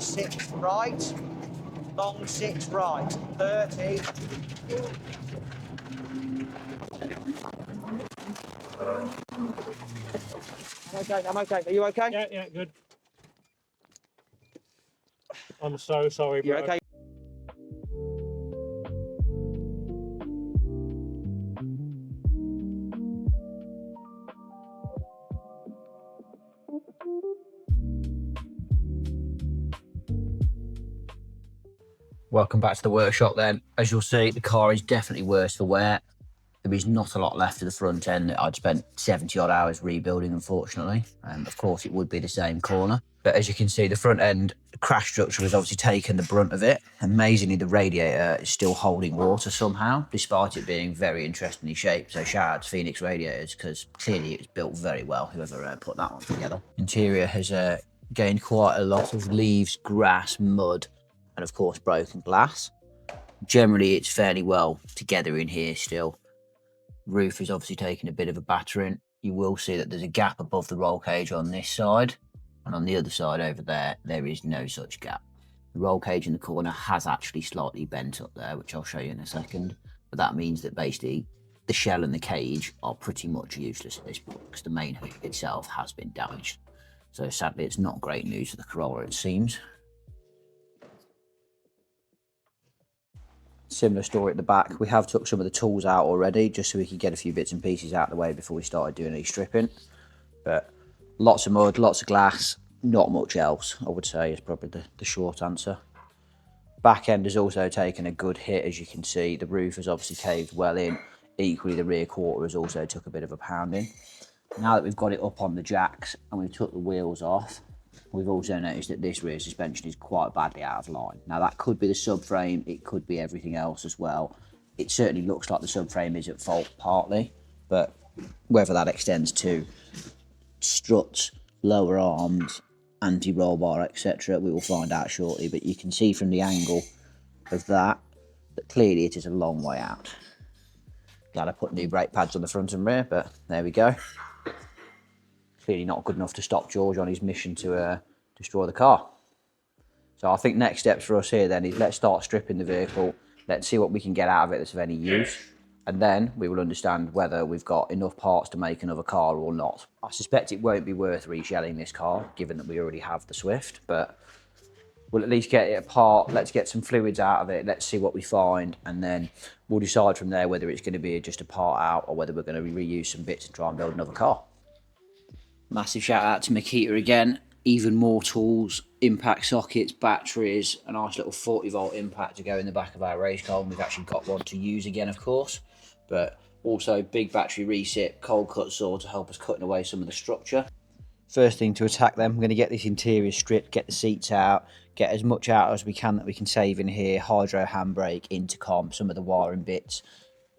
6 right, long 6 right, 30. I'm okay. Are you okay? Yeah, yeah, good. I'm so sorry, bro. You're okay? Welcome back to the workshop then. As you'll see, the car is definitely worse for wear. There is not a lot left of the front end that I'd spent 70 odd hours rebuilding, unfortunately. Of course, it would be the same corner. But as you can see, the front end crash structure has obviously taken the brunt of it. Amazingly, the radiator is still holding water somehow, despite it being very interestingly shaped. So shout out to Phoenix Radiators, because clearly it's built very well, whoever put that one together. Interior has gained quite a lot of leaves, grass, mud, and of course broken glass. Generally, it's fairly well together in here still. Roof is obviously taking a bit of a battering. You will see that there's a gap above the roll cage on this side, and on the other side over there, there is no such gap. The roll cage in the corner has actually slightly bent up there, which I'll show you in a second, but that means that basically the shell and the cage are pretty much useless at this point because the main hood itself has been damaged. So sadly, it's not great news for the Corolla, it seems. Similar story at the back. We have took some of the tools out already just so we could get a few bits and pieces out of the way before we started doing any stripping. But lots of mud, lots of glass, not much else, I would say, is probably the short answer. Back end has also taken a good hit, as you can see. The roof has obviously caved well in. Equally, the rear quarter has also took a bit of a pounding. Now that we've got it up on the jacks and we've took the wheels off, we've also noticed that this rear suspension is quite badly out of line. Now that could be the subframe, it could be everything else as well. It certainly looks like the subframe is at fault partly, but whether that extends to struts, lower arms, anti-roll bar, etc., we will find out shortly. But you can see from the angle of that clearly it is a long way out. Glad I put new brake pads on the front and rear, but there we go. Clearly not good enough to stop George on his mission to destroy the car. So I think next steps for us here then is let's start stripping the vehicle. Let's see what we can get out of it that's of any use. And then we will understand whether we've got enough parts to make another car or not. I suspect it won't be worth reshelling this car, given that we already have the Swift, but we'll at least get it apart. Let's get some fluids out of it. Let's see what we find. And then we'll decide from there whether it's going to be just a part out or whether we're going to reuse some bits and try and build another car. Massive shout out to Makita again. Even more tools, impact sockets, batteries, a nice little 40-volt impact to go in the back of our race car. And we've actually got one to use again, of course. But also big battery reset, cold cut saw to help us cutting away some of the structure. First thing to attack them, we're going to get this interior stripped, get the seats out, get as much out as we can that we can save in here. Hydro handbrake, intercom, some of the wiring bits,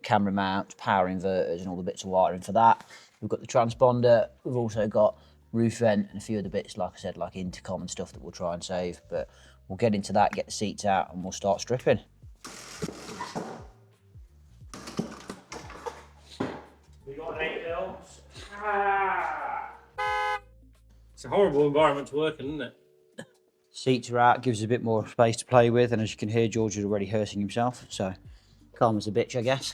camera mount, power inverters and all the bits of wiring for that. We've got the transponder, we've also got roof vent and a few other bits, like I said, like intercom and stuff that we'll try and save. But we'll get into that, get the seats out and we'll start stripping. We got 8 elves. It's a horrible environment to work in, isn't it? Seats are out, gives us a bit more space to play with, and as you can hear, George is already hurting himself, so calm as a bitch, I guess.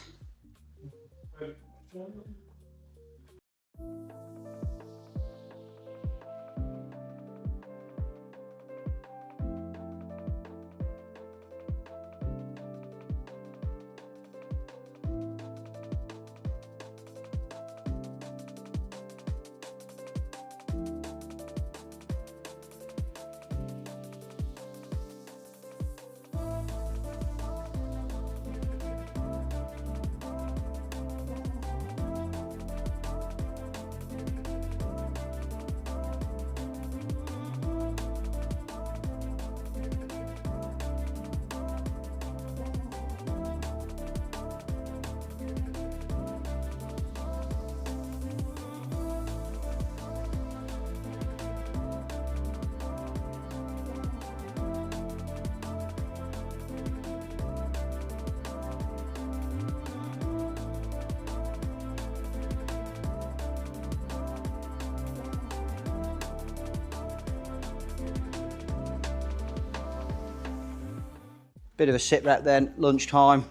Bit of a sit rep then, lunchtime.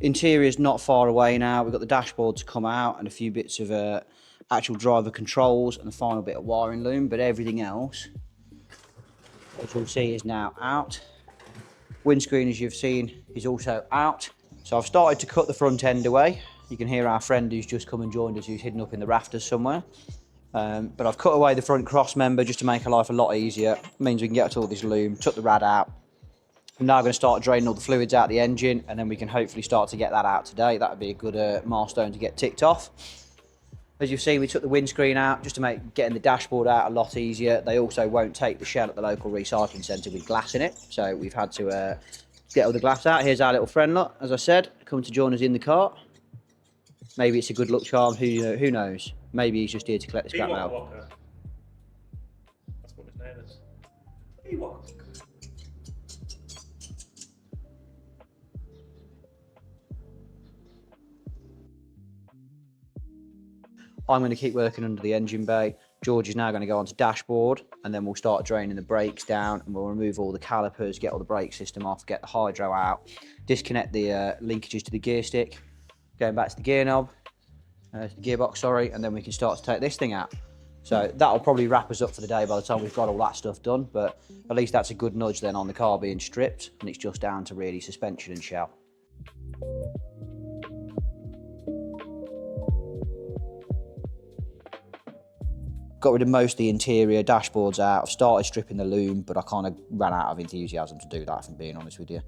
Interior's not far away now. We've got the dashboard to come out and a few bits of actual driver controls and the final bit of wiring loom, but everything else, as you'll see, is now out. Windscreen, as you've seen, is also out. So I've started to cut the front end away. You can hear our friend who's just come and joined us, who's hidden up in the rafters somewhere. But I've cut away the front cross member just to make our life a lot easier. It means we can get to all this loom, took the rad out. I'm now going to start draining all the fluids out the engine, and then we can hopefully start to get that out today. That would be a good milestone to get ticked off. As you've seen, we took the windscreen out just to make getting the dashboard out a lot easier. They also won't take the shell at the local recycling centre with glass in it, so we've had to get all the glass out. Here's our little friend lot, as I said, come to join us in the car. Maybe it's a good luck charm, who knows? Maybe he's just here to collect the scrap metal. That's what his name is. Ewok. I'm going to keep working under the engine bay. George is now going to go onto dashboard, and then we'll start draining the brakes down, and we'll remove all the calipers, get all the brake system off, get the hydro out, disconnect the linkages to the gear stick, going back to the gear knob, the gearbox, sorry, and then we can start to take this thing out. So that'll probably wrap us up for the day by the time we've got all that stuff done, but at least that's a good nudge then on the car being stripped, and it's just down to really suspension and shell. Got rid of most of the interior, dashboards out. I've started stripping the loom, but I kind of ran out of enthusiasm to do that, if I'm being honest with you.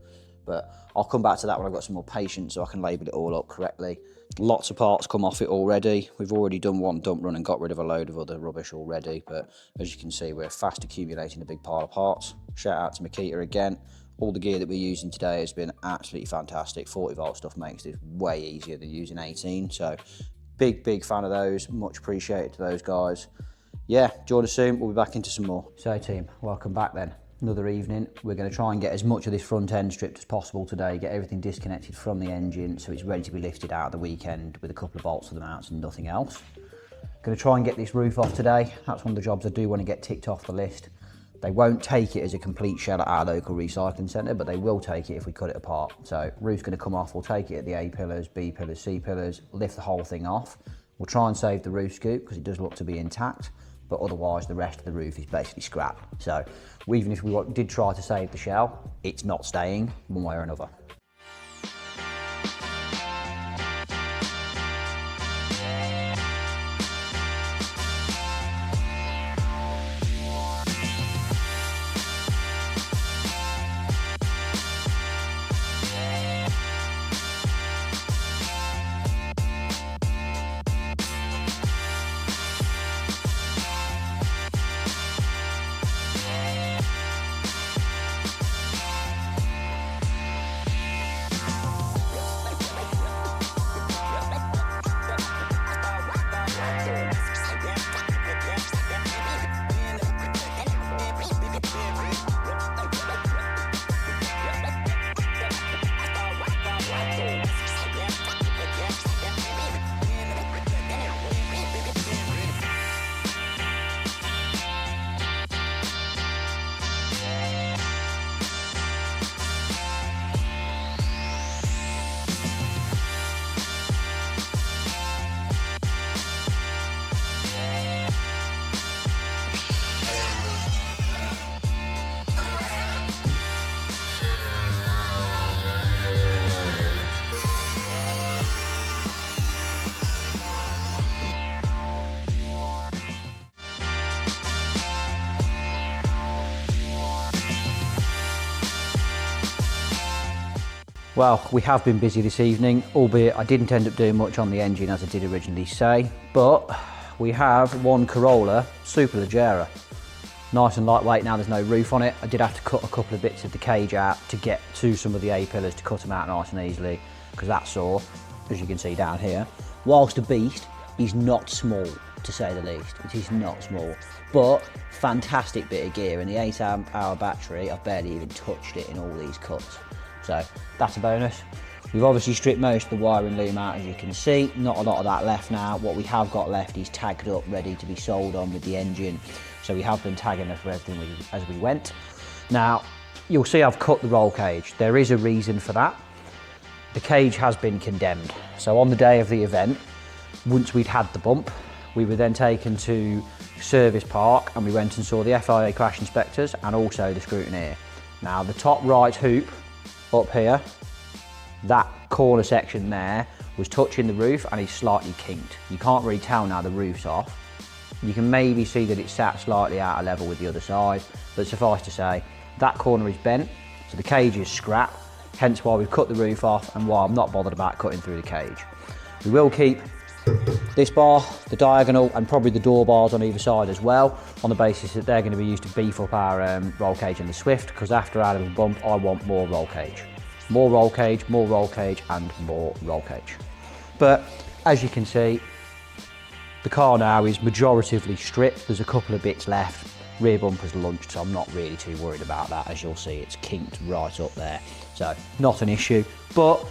But I'll come back to that when I've got some more patience so I can label it all up correctly. Lots of parts come off it already. We've already done one dump run and got rid of a load of other rubbish already, but as you can see, we're fast accumulating a big pile of parts. Shout out to Makita again. All the gear that we're using today has been absolutely fantastic. 40 volt stuff makes this way easier than using 18, so big fan of those. Much appreciated to those guys. Yeah, join us soon, we'll be back into some more. So team, welcome back then. Another evening. We're going to try and get as much of this front end stripped as possible today, get everything disconnected from the engine so it's ready to be lifted out at the weekend with a couple of bolts for the mounts and nothing else. Going to try and get this roof off today. That's one of the jobs I do want to get ticked off the list. They won't take it as a complete shell at our local recycling centre, but they will take it if we cut it apart. So roof's going to come off, we'll take it at the A pillars, B pillars, C pillars, lift the whole thing off. We'll try and save the roof scoop because it does look to be intact, but otherwise the rest of the roof is basically scrap. So even if we did try to save the shell, it's not staying one way or another. Well, we have been busy this evening, albeit I didn't end up doing much on the engine as I did originally say, but we have one Corolla Superleggera. Nice and lightweight now, there's no roof on it. I did have to cut a couple of bits of the cage out to get to some of the A-pillars to cut them out nice and easily, because that saw, as you can see down here, whilst a beast, is not small, to say the least. It is not small, but fantastic bit of gear, and the 8 amp hour battery, I've barely even touched it in all these cuts. So that's a bonus. We've obviously stripped most of the wiring loom out, as you can see. Not a lot of that left now. What we have got left is tagged up, ready to be sold on with the engine. So we have been tagging it for everything as we went. Now, you'll see I've cut the roll cage. There is a reason for that. The cage has been condemned. So on the day of the event, once we'd had the bump, we were then taken to Service Park and we went and saw the FIA crash inspectors and also the scrutineer. Now the top right hoop up here, that corner section there was touching the roof and it's slightly kinked. You can't really tell now the roof's off. You can maybe see that it's sat slightly out of level with the other side, but suffice to say, that corner is bent, so the cage is scrap, hence why we've cut the roof off and why I'm not bothered about cutting through the cage. We will keep this bar, the diagonal, and probably the door bars on either side as well, on the basis that they're going to be used to beef up our roll cage in the Swift, because after adding a bump, I want more roll cage. More roll cage, more roll cage, and more roll cage. But as you can see, the car now is majoritively stripped. There's a couple of bits left. Rear bumper's lunched, so I'm not really too worried about that. As you'll see, it's kinked right up there. So not an issue, but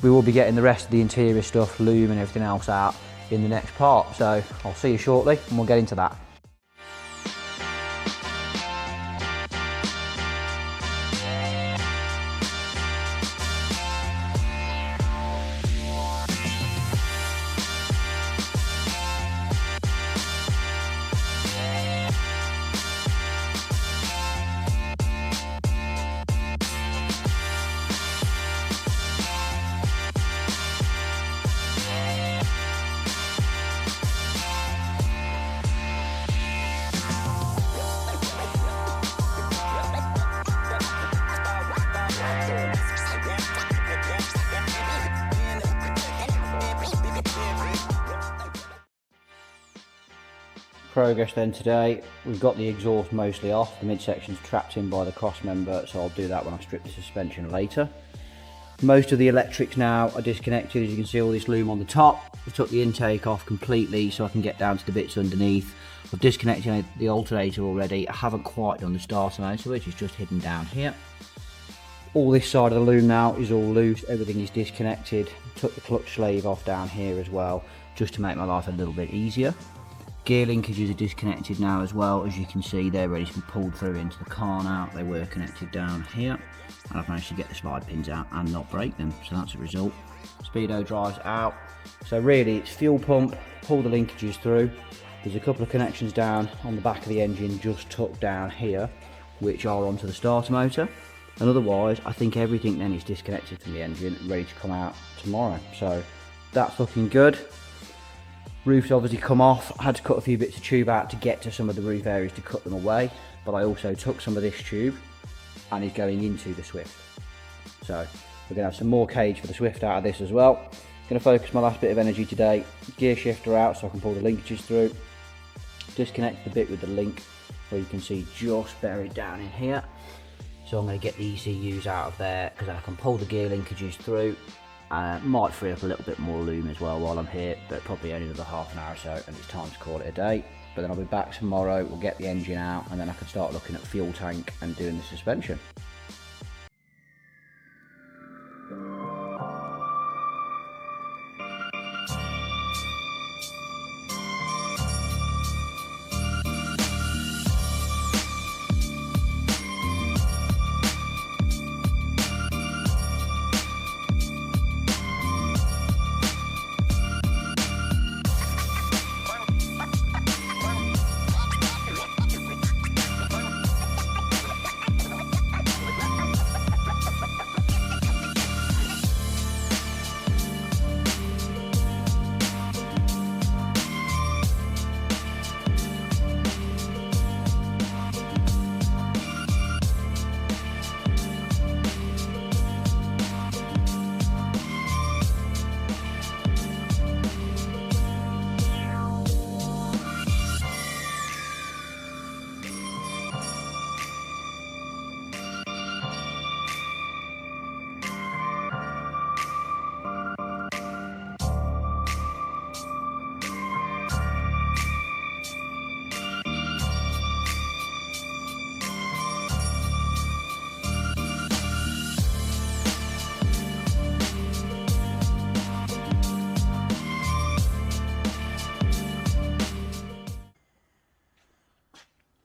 we will be getting the rest of the interior stuff, loom and everything else out in the next part. So I'll see you shortly and we'll get into that. Progress then today, we've got the exhaust mostly off, the midsection's trapped in by the cross member, so I'll do that when I strip the suspension later. Most of the electrics now are disconnected. As you can see, all this loom on the top. I took the intake off completely so I can get down to the bits underneath. I've disconnected the alternator already. I haven't quite done the starter motor, which is just hidden down here. All this side of the loom now is all loose, everything is disconnected. Took the clutch sleeve off down here as well, just to make my life a little bit easier. Gear linkages are disconnected now as well. As you can see, they're ready to be pulled through into the car now. They were connected down here, and I've managed to get the slide pins out and not break them, so that's a result. Speedo drives out. So really, it's fuel pump, pull the linkages through. There's a couple of connections down on the back of the engine, just tucked down here, which are onto the starter motor. And otherwise, I think everything then is disconnected from the engine, ready to come out tomorrow. So that's looking good. Roof's obviously come off. I had to cut a few bits of tube out to get to some of the roof areas to cut them away, but I also took some of this tube and is going into the Swift. So we're going to have some more cage for the Swift out of this as well. Going to focus my last bit of energy today. Gear shifter out so I can pull the linkages through. Disconnect the bit with the link where you can see just buried down in here. So I'm going to get the ECUs out of there, because then I can pull the gear linkages through. Might free up a little bit more loom as well while I'm here, but probably only another half an hour or so and it's time to call it a day. But then I'll be back tomorrow, we'll get the engine out, and then I can start looking at fuel tank and doing the suspension.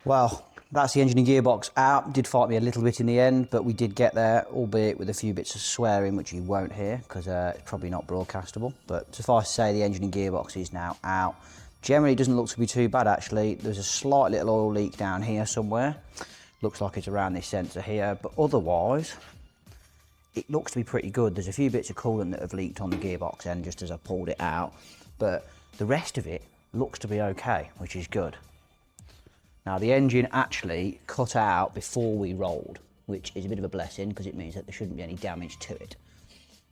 Well, that's the engine and gearbox out. Did fight me a little bit in the end, but we did get there, albeit with a few bits of swearing, which you won't hear because it's probably not broadcastable. But suffice to say, the engine and gearbox is now out. Generally, it doesn't look to be too bad, actually. There's a slight little oil leak down here somewhere. Looks like it's around this sensor here, but otherwise, it looks to be pretty good. There's a few bits of coolant that have leaked on the gearbox end just as I pulled it out, but the rest of it looks to be okay, which is good. Now, the engine actually cut out before we rolled, which is a bit of a blessing because it means that there shouldn't be any damage to it.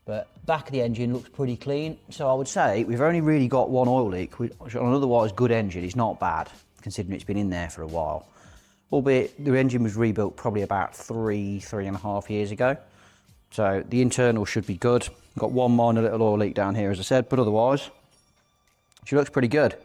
But back of the engine looks pretty clean. So I would say we've only really got one oil leak, which on an otherwise good engine is not bad, considering it's been in there for a while. Albeit the engine was rebuilt probably about 3.5 years ago. So the internal should be good. Got one minor little oil leak down here, as I said, but otherwise, she looks pretty good.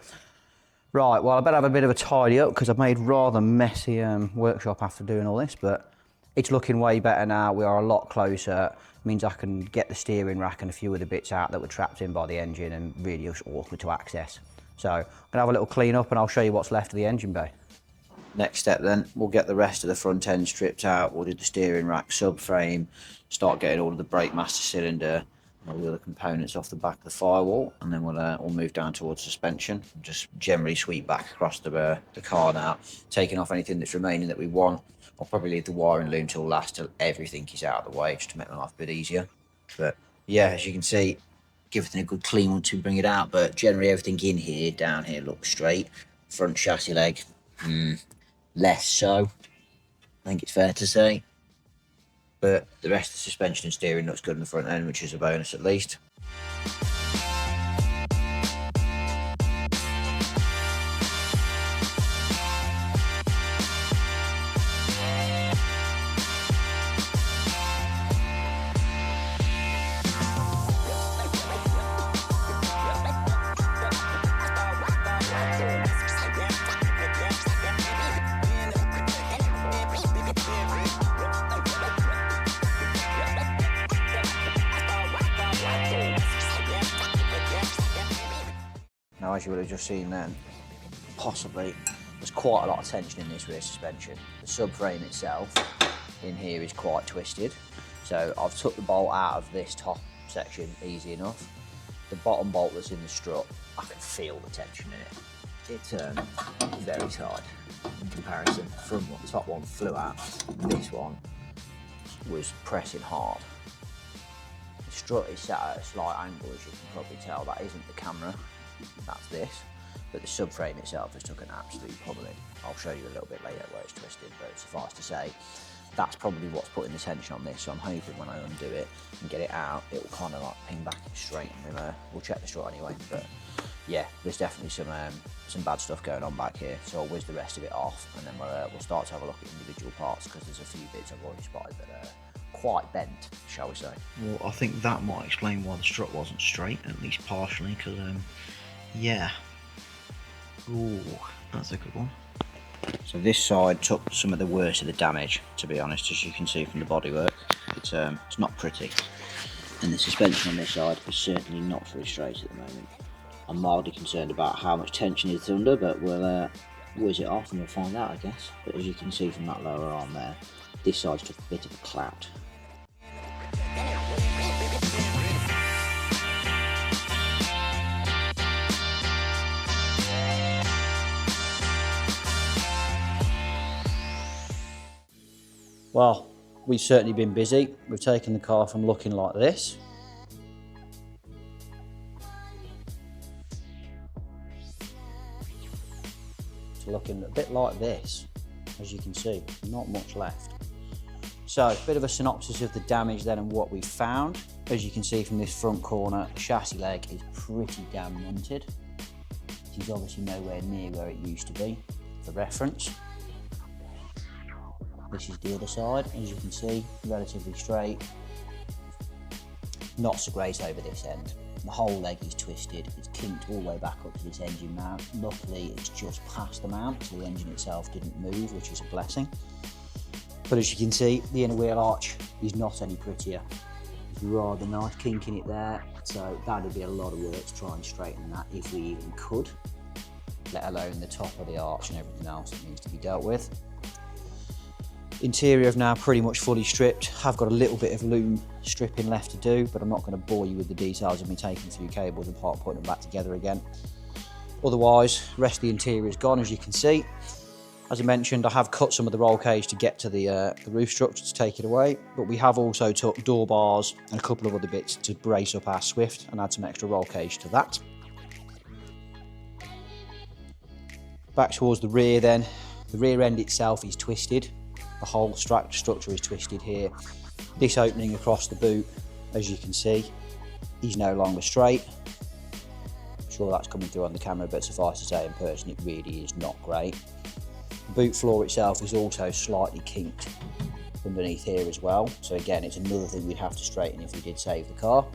Right, well, I better have a bit of a tidy up because I've made rather messy workshop after doing all this, but it's looking way better now. We are a lot closer. It means I can get the steering rack and a few of the bits out that were trapped in by the engine and really just awkward to access. So I'm gonna have a little clean up and I'll show you what's left of the engine bay. Next step then, we'll get the rest of the front end stripped out. We'll do the steering rack, subframe, start getting all of the brake master cylinder and all the other components off the back of the firewall, and then we'll move down towards suspension and just generally sweep back across the car now, taking off anything that's remaining that we want. I'll probably leave the wiring loom till last, till everything is out of the way, just to make my life a bit easier. But yeah, as you can see, give everything a good clean once we bring it out, but generally everything in here, down here, looks straight. Front chassis leg, less so, I think it's fair to say. But the rest of the suspension and steering looks good in the front end, which is a bonus at least. Now, as you would have just seen then, possibly, there's quite a lot of tension in this rear suspension. The subframe itself in here is quite twisted. So I've took the bolt out of this top section easy enough. The bottom bolt that's in the strut, I can feel the tension in it. It's very tight in comparison. The front one, the top one flew out. This one was pressing hard. The strut is sat at a slight angle, as you can probably tell. That isn't the camera. That's this, but the subframe itself has took an absolute pummeling. I'll show you a little bit later where it's twisted, but suffice to say, that's probably what's putting the tension on this. So I'm hoping when I undo it and get it out, it will kind of like ping back straight, and we'll check the strut anyway. But yeah, there's definitely some bad stuff going on back here. So I'll whiz the rest of it off, and then we'll start to have a look at individual parts, because there's a few bits I've already spotted that are quite bent, shall we say. Well, I think that might explain why the strut wasn't straight, at least partially, because yeah. Ooh, that's a good one. So this side took some of the worst of the damage, to be honest, as you can see from the bodywork. It's not pretty. And the suspension on this side is certainly not very straight at the moment. I'm mildly concerned about how much tension is under, but we'll whiz it off and we'll find out, I guess. But as you can see from that lower arm there, this side's took a bit of a clout. Well, we've certainly been busy. We've taken the car from looking like this to looking a bit like this, as you can see, not much left. So, a bit of a synopsis of the damage then and what we found. As you can see from this front corner, the chassis leg is pretty damn munted. It is obviously nowhere near where it used to be, for reference. This is the other side, as you can see, relatively straight. Not so great over this end. The whole leg is twisted, it's kinked all the way back up to this engine mount. Luckily, it's just past the mount, so the engine itself didn't move, which is a blessing. But as you can see, the inner wheel arch is not any prettier. It's rather nice, kinking it there, so that'd be a lot of work to try and straighten that if we even could, let alone the top of the arch and everything else that needs to be dealt with. Interior have now pretty much fully stripped. I've got a little bit of loom stripping left to do, but I'm not going to bore you with the details of me taking a few cables apart and putting them back together again. Otherwise, the rest of the interior is gone, as you can see. As I mentioned, I have cut some of the roll cage to get to the roof structure to take it away, but we have also took door bars and a couple of other bits to brace up our Swift and add some extra roll cage to that. Back towards the rear then, the rear end itself is twisted. The whole structure is twisted here. This opening across the boot, as you can see, is no longer straight. I'm sure that's coming through on the camera, but suffice to say in person it really is not great. The boot floor itself is also slightly kinked underneath here as well. So again, it's another thing we'd have to straighten if we did save the car.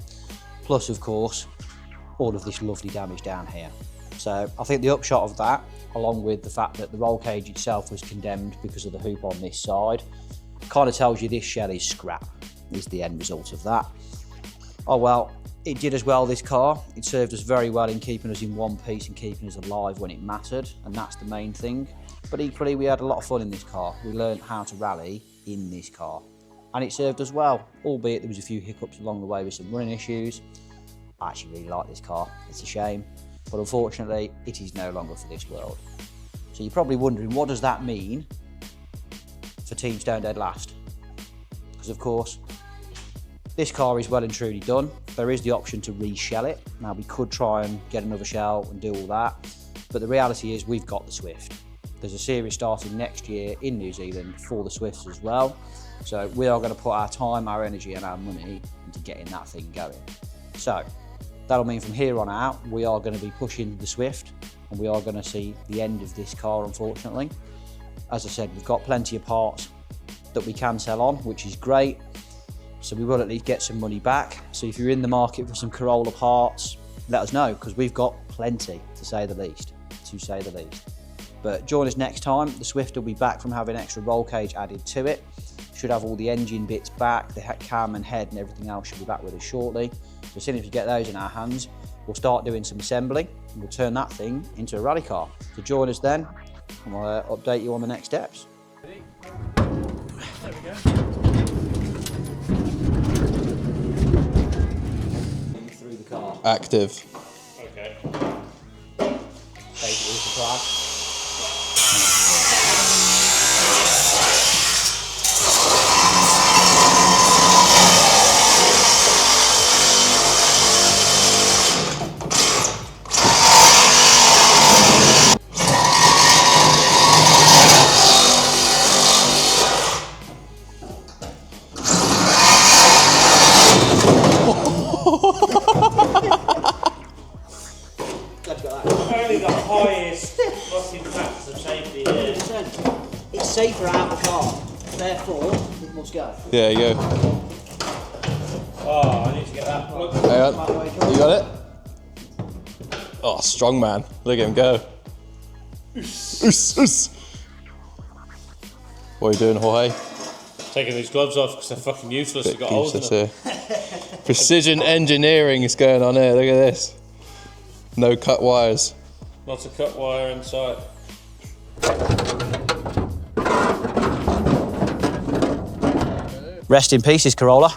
Plus, of course, all of this lovely damage down here. So I think the upshot of that, along with the fact that the roll cage itself was condemned because of the hoop on this side, kind of tells you this shell is scrap, is the end result of that. Oh well, it did as well, this car. It served us very well in keeping us in one piece and keeping us alive when it mattered, and that's the main thing. But equally, we had a lot of fun in this car. We learned how to rally in this car, and it served us well, albeit there was a few hiccups along the way with some running issues. I actually really like this car. It's a shame. But unfortunately, it is no longer for this world. So you're probably wondering, what does that mean for Team Stone Dead Last? Because of course, this car is well and truly done. There is the option to re-shell it. Now we could try and get another shell and do all that, but the reality is we've got the Swift. There's a series starting next year in New Zealand for the Swifts as well. So we are going to put our time, our energy and our money into getting that thing going. So that'll mean from here on out, we are going to be pushing the Swift and we are going to see the end of this car, unfortunately. As I said, we've got plenty of parts that we can sell on, which is great. So we will at least get some money back. So if you're in the market for some Corolla parts, let us know, because we've got plenty, to say the least. But join us next time. The Swift will be back from having extra roll cage added to it. Should have all the engine bits back, the cam and head and everything else should be back with us shortly. So as soon as we get those in our hands, we'll start doing some assembly and we'll turn that thing into a rally car. So join us then and we'll update you on the next steps. There we go. Through the car. Active. Okay. Basically, the plan. Only the highest fucking factors of safety here. It's safer out of the car, therefore it must go. Yeah, you go. Oh, I need to get that plug. Hang on. You got it? Oh, strong man. Look at him go. Oos, oos. What are you doing, Jorge? Taking these gloves off because they're fucking useless. They've got holes in them. Here. Precision engineering is going on here. Look at this. No cut wires. Lots of cut wire inside. Rest in pieces, Corolla.